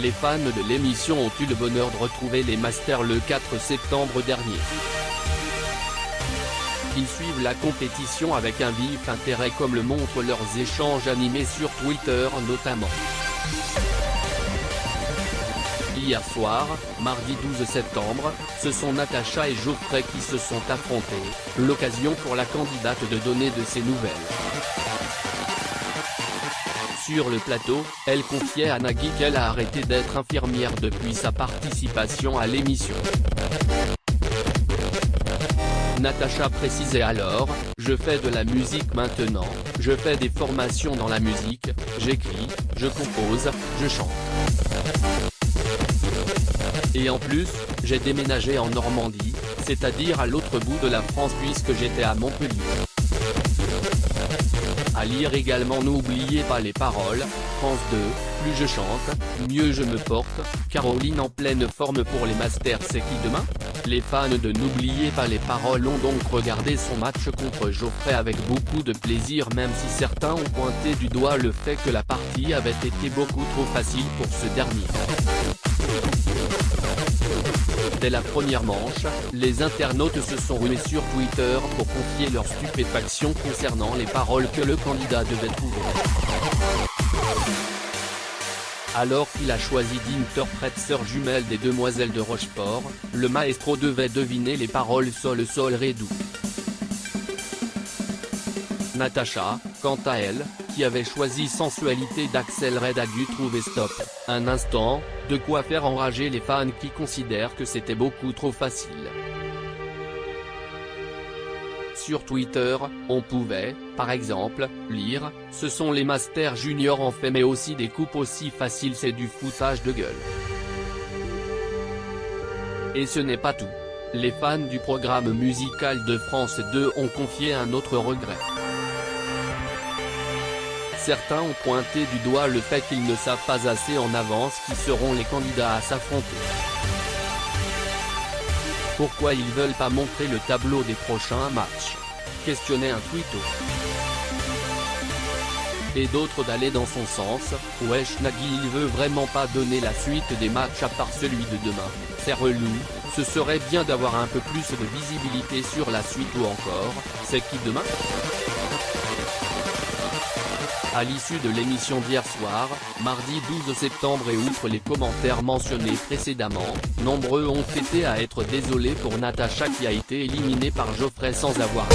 Les fans de l'émission ont eu le bonheur de retrouver les Masters le 4 septembre dernier. Ils suivent la compétition avec un vif intérêt comme le montrent leurs échanges animés sur Twitter notamment. Hier soir, mardi 12 septembre, ce sont Natacha et Geoffrey qui se sont affrontés, l'occasion pour la candidate de donner de ses nouvelles. Sur le plateau, elle confiait à Nagui qu'elle a arrêté d'être infirmière depuis sa participation à l'émission. Natacha précisait alors, « Je fais de la musique maintenant, je fais des formations dans la musique, j'écris, je compose, je chante. Et en plus, j'ai déménagé en Normandie, c'est-à-dire à l'autre bout de la France puisque j'étais à Montpellier. » À lire également N'oubliez pas les paroles, France 2, plus je chante, mieux je me porte, Caroline en pleine forme pour les Masters c'est qui demain? Les fans de N'oubliez pas les paroles ont donc regardé son match contre Geoffrey avec beaucoup de plaisir même si certains ont pointé du doigt le fait que la partie avait été beaucoup trop facile pour ce dernier. Dès la première manche, les internautes se sont rués sur Twitter pour confier leur stupéfaction concernant les paroles que le candidat devait trouver. Alors qu'il a choisi d'interprète sœur jumelle des Demoiselles de Rochefort, le maestro devait deviner les paroles sol sol ré do. Natacha, quant à elle, qui avait choisi Sensualité d'Axel Red a dû trouver stop, un instant, de quoi faire enrager les fans qui considèrent que c'était beaucoup trop facile. Sur Twitter, on pouvait, par exemple, lire « Ce sont les Masters Junior en fait mais aussi des coupes aussi faciles c'est du foutage de gueule ». Et ce n'est pas tout. Les fans du programme musical de France 2 ont confié un autre regret. Certains ont pointé du doigt le fait qu'ils ne savent pas assez en avance qui seront les candidats à s'affronter. Pourquoi ils veulent pas montrer le tableau des prochains matchs? Questionnait un tweeto. Et d'autres d'aller dans son sens, wesh Nagui il veut vraiment pas donner la suite des matchs à part celui de demain, c'est relou, ce serait bien d'avoir un peu plus de visibilité sur la suite ou encore, c'est qui demain? À l'issue de l'émission d'hier soir, mardi 12 septembre et outre les commentaires mentionnés précédemment, nombreux ont été à être désolés pour Natacha qui a été éliminée par Geoffrey sans avoir